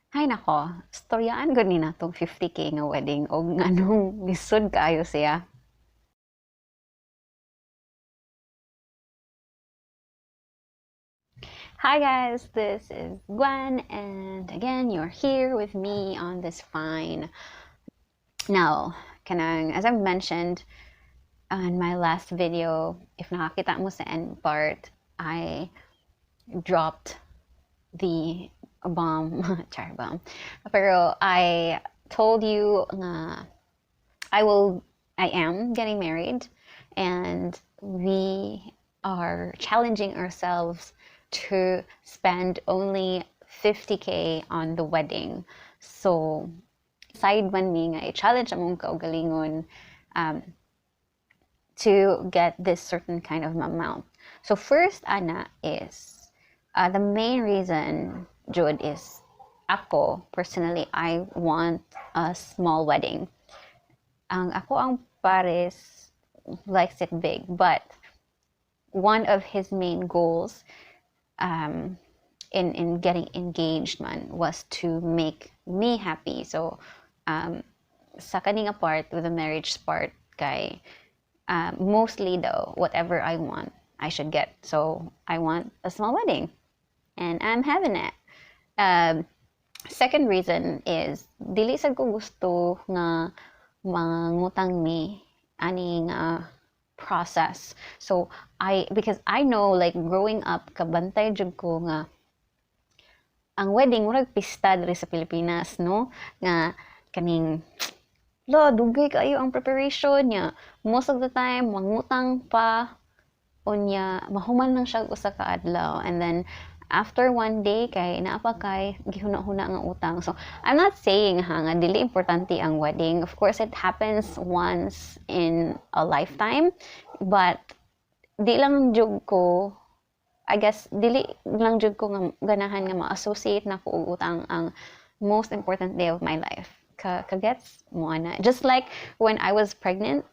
Hay nako, storyaan gud ni natong 50K nga wedding og nganong lisod kaayo siya. Hi guys, this is Gwen and again you're here with me on this fine. Now, kanang as I've mentioned on my last video, if nakakita mo sa end part, I dropped the bomb, char bomb. Pero I told you nga I am getting married and we are challenging ourselves to spend only 50K on the wedding. So, side man mi nga i-challenge among kaugalingon to get this certain kind of amount. So first, ana, is the main reason, Jude, is ako, personally, I want a small wedding. Ang pares likes it big, but one of his main goals in getting engaged was to make me happy. So sa kaning part with the marriage part kay mostly though whatever I want I should get. So I want a small wedding and I'm having it. Second reason is dili sad ko gusto nga mangutang mi ani nga process. So because I know like growing up kabantay jud ko nga ang wedding murag pista diri sa Pilipinas, no? Nga kaning dugay kayo ang preparation niya. Most of the time mangutang pa unya mahuman lang siya usa ka adlaw and then after one day kay naapa kay gihuna-huna nga utang. So I'm not saying nga dili importante ang wedding. Of course it happens once in a lifetime, but di lang jud ko, I guess dili lang jud ko nga ganahan nga ma-associate na ko og utang ang most important day of my life. Kagets mo ana. Just like when I was pregnant,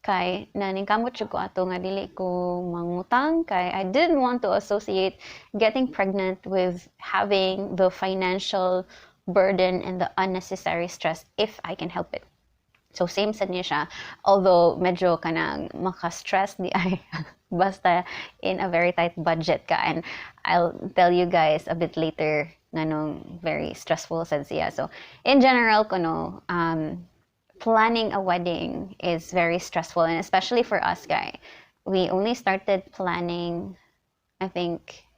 kay naningkamot jud ko ato nga dili ko mangutang kay I didn't want to associate getting pregnant with having the financial burden and the unnecessary stress if I can help it. So same sad niya siya, although medyo kanang maka-stress di ay basta in a very tight budget ka, and I'll tell you guys a bit later nganong very stressful sad siya. So in general kuno planning a wedding is very stressful, and especially for us guy. We only started planning I think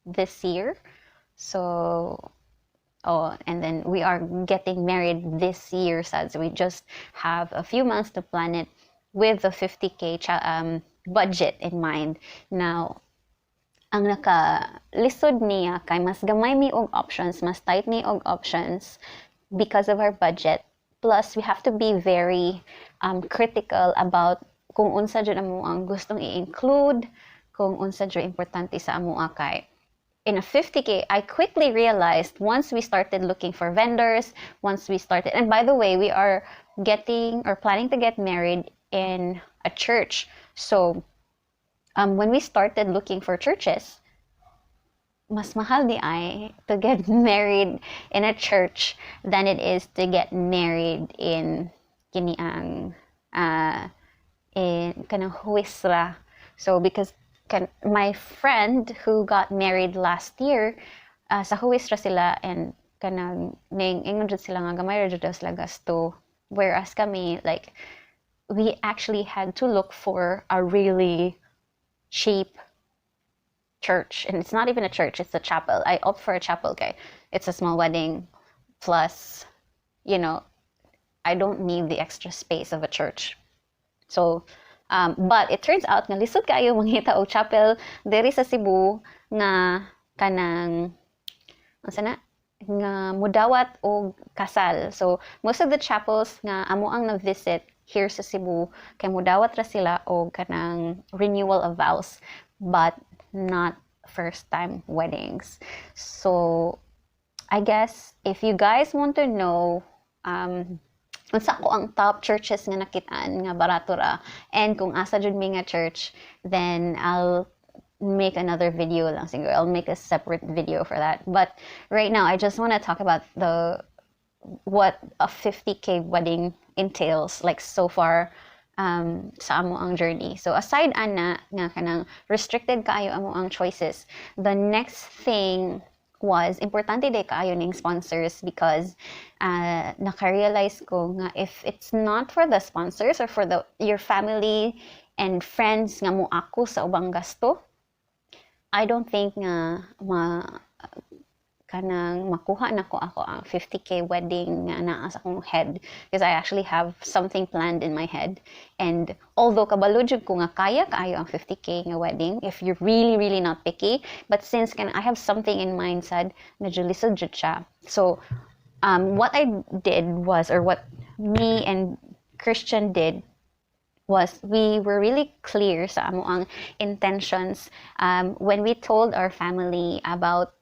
this year. So and then we are getting married this year, sad. So we just have a few months to plan it with the 50K budget in mind. Now, ang naka-lisod niya kay mas gamay mi og options, mas tight ni og options because of our budget. Plus, we have to be very critical about kung unsa dyan amo ang gustong i-include, kung unsa dyan importante sa amo kay. In a 50K, I quickly realized once we started looking for vendors, once we started, and by the way, we are getting or planning to get married in a church. So, when we started looking for churches, mas mahal di ay to get married in a church than it is to get married in kiniang in kanang huisra. So because my friend who got married last year sa huisra sila and kanang ning ingon jud sila nga gamay ra jud sila gasto, whereas kami like we actually had to look for a really cheap church, and it's not even a church, it's a chapel. I opt for a chapel, okay? It's a small wedding, plus, you know, I don't need the extra space of a church. So, but it turns out nga lisod kayo mangita og chapel diri sa Cebu nga kanang unsa na nga mudawat og kasal. So, most of the chapels nga amo ang na-visit here sa Cebu kay mudawat ra sila og kanang renewal of vows, but not first time weddings. So I guess if you guys want to know unsa ko ang top churches nga nakitaan nga barato ra and kung asa jud mi nga church, then I'll make another video lang siguro. I'll make a separate video for that. But right now, I just want to talk about what a 50K wedding entails, like so far sa amo ang journey. So aside ana nga kanang restricted kaayo amo ang choices, the next thing was importante day kaayo ning sponsors because naka-realize ko nga if it's not for the sponsors or for your family and friends nga mo ako sa ubang gasto, I don't think nga kanang makuha na ko ako ang 50K wedding nga naa sa akong head because I actually have something planned in my head. And although kabalo jud ko nga kaya kaayo ang 50K nga wedding if you're really really not picky, but since I have something in mind sad medyo lisod jud siya. So what I did was, or what me and Christian did was, we were really clear sa amo ang intentions when we told our family about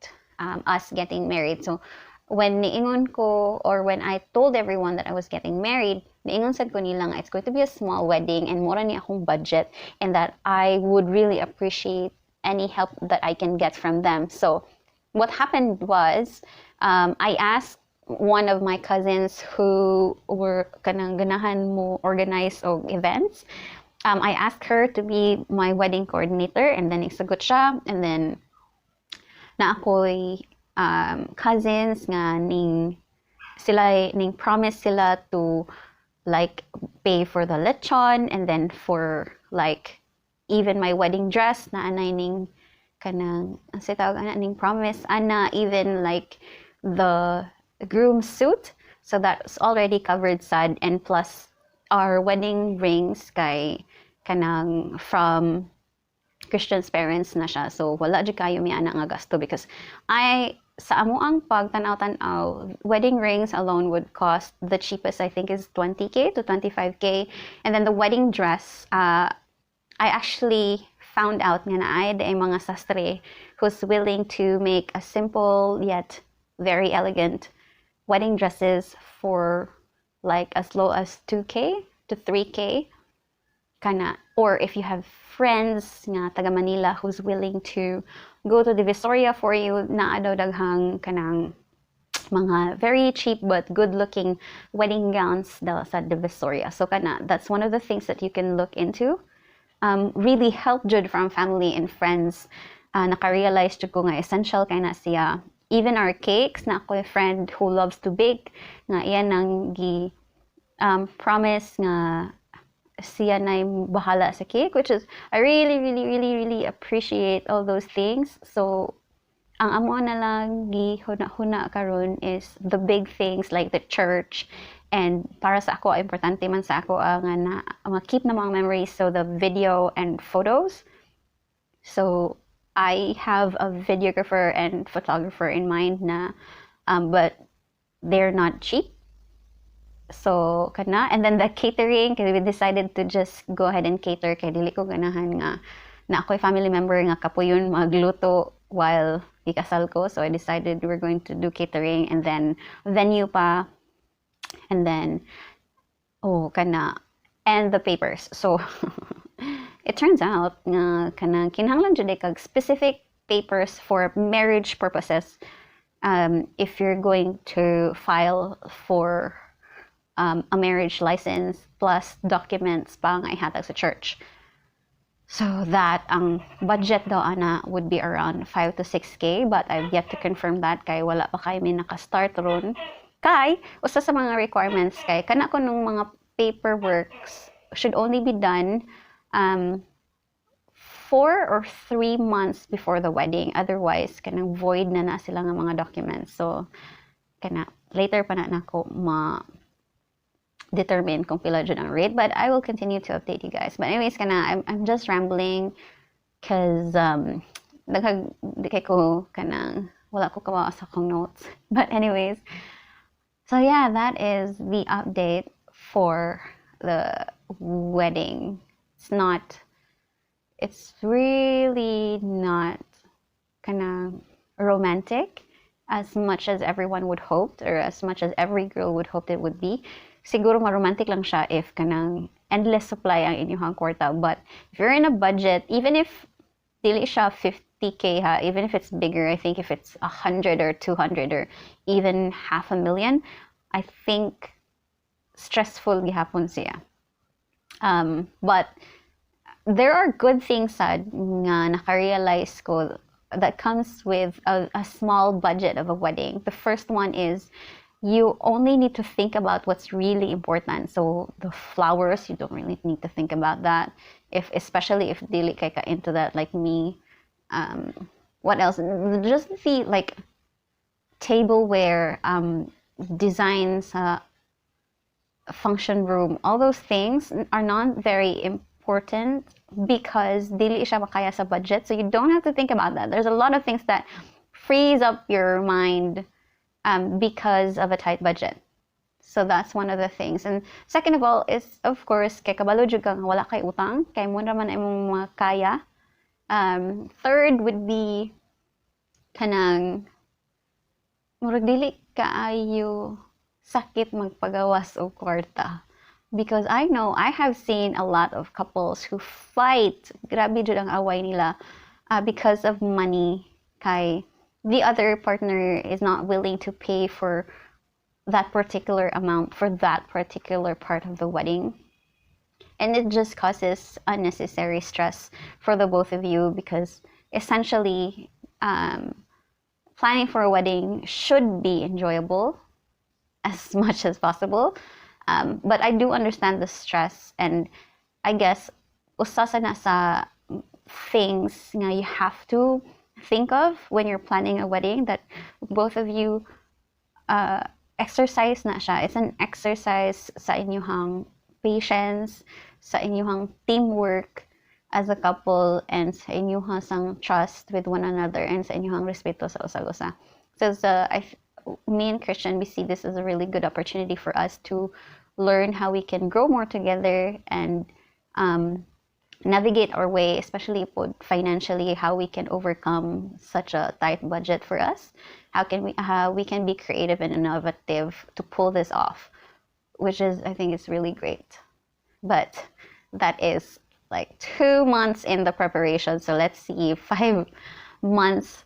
us getting married. So when niingon ko, or when I told everyone that I was getting married, niingon sad ko nilang it's going to be a small wedding and mura ni akong budget, and that I would really appreciate any help that I can get from them. So what happened was I asked one of my cousins who were kanang ganahan mo organize og events. I asked her to be my wedding coordinator, and then isagot siya, and then na ako'y cousins nga ning promise sila to like pay for the lechon, and then for like even my wedding dress na anay ning kanang ang tawag ana ning promise ana, even like the groom's suit, so that's already covered sad, and plus our wedding rings kay kanang from Christian's parents na siya. So wala jud kayo mi ana nga gasto because sa amo ang pagtanaw-tanaw, wedding rings alone would cost, the cheapest I think is 20K to 25K, and then the wedding dress I actually found out nga naay day mga sastre who's willing to make a simple yet very elegant wedding dresses for like as low as 2K to 3K kana. Or if you have friends nga taga Manila who's willing to go to Divisoria for you, na daw daghang kanang mga very cheap but good looking wedding gowns daw sa Divisoria. So kana, that's one of the things that you can look into. Really help jud from family and friends. Naka-realize jud ko nga essential kay na siya. Even our cakes, na ako a friend who loves to bake, nga iyan ang promise nga siya na bahala sa cake, which is, I really, really, really, really appreciate all those things. So, ang amo na lang gihuna-huna karon is the big things like the church, and para sa ako, importante man sa ako nga na keep na mga memories, so the video and photos. So, I have a videographer and photographer in mind na, but they're not cheap. So, kana. And then the catering, kasi we decided to just go ahead and cater, kay dili ko ganahan nga na ako'y family member nga kapuyon magluto while ikasal ko. So, I decided we're going to do catering, and then venue pa, and then, kana, and the papers. So, it turns out nga kanang kinahanglan jud kag specific papers for marriage purposes if you're going to file for a marriage license plus documents pa nga ihatag sa church. So that ang budget daw ana would be around 5 to 6K, but I've yet to confirm that kay wala pa kay may naka-start ron. Kay usa sa mga requirements kay kana ko nung mga paperworks should only be done 4 or 3 months before the wedding. Otherwise kanang void na sila nga mga documents. So kana later pa na nako determine kung pila jud ang rate, but I will continue to update you guys. But anyways, I'm just rambling because di kay ko kanang wala ko kawa sa kong notes. But anyways, so yeah, that is the update for the wedding. It's really not kanang romantic as much as everyone would hope, or as much as every girl would hope it would be. Siguro maromantic lang siya if kanang endless supply ang inyong kwarta. But if you're in a budget, even if dili siya 50K ha, even if it's bigger. I think if it's 100 or 200 or even 500,000, I think stressful gihapon siya. But there are good things sad nga nakarealize ko that comes with a small budget of a wedding. The first one is you only need to think about what's really important. So the flowers, you don't really need to think about that. Especially if dili kay ka into that like me. What else? Just the like tableware, designs, function room, all those things are not very important because dili siya makaya sa budget. So you don't have to think about that. There's a lot of things that frees up your mind because of a tight budget. So that's one of the things. And second of all is, of course, kay kabalo jud kang wala kay utang, kay mo naman imong mga kaya. Third would be kanang murag dili kaayo sakit magpagawas o kwarta. Because I know, I have seen a lot of couples who fight, grabe jud ang away nila, because of money. Kay the other partner is not willing to pay for that particular amount for that particular part of the wedding. And it just causes unnecessary stress for the both of you because essentially, planning for a wedding should be enjoyable as much as possible. But I do understand the stress, and I guess usa sa nasa things nga you have to think of when you're planning a wedding that both of you exercise na siya. It's an exercise sa inyong patience, sa inyong teamwork as a couple, and sa inyong sang trust with one another, and sa inyong respeto sa usa-usa. So me and Christian, we see this as a really good opportunity for us to learn how we can grow more together and navigate our way, especially financially, how we can overcome such a tight budget for us. How we can be creative and innovative to pull this off, which is, I think, is really great. But that is like 2 months in the preparation. So let's see 5 months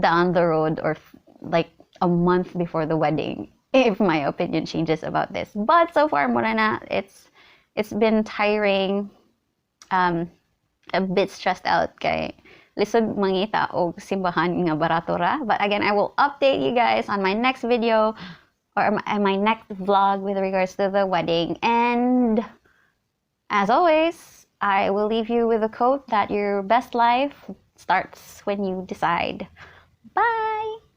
down the road, or like a month before the wedding, if my opinion changes about this. But so far, muna na, it's been tiring, a bit stressed out kay lisod mangita og simbahan nga barato ra. But again, I will update you guys on my next video or my next vlog with regards to the wedding. And as always, I will leave you with a quote that your best life starts when you decide. Bye!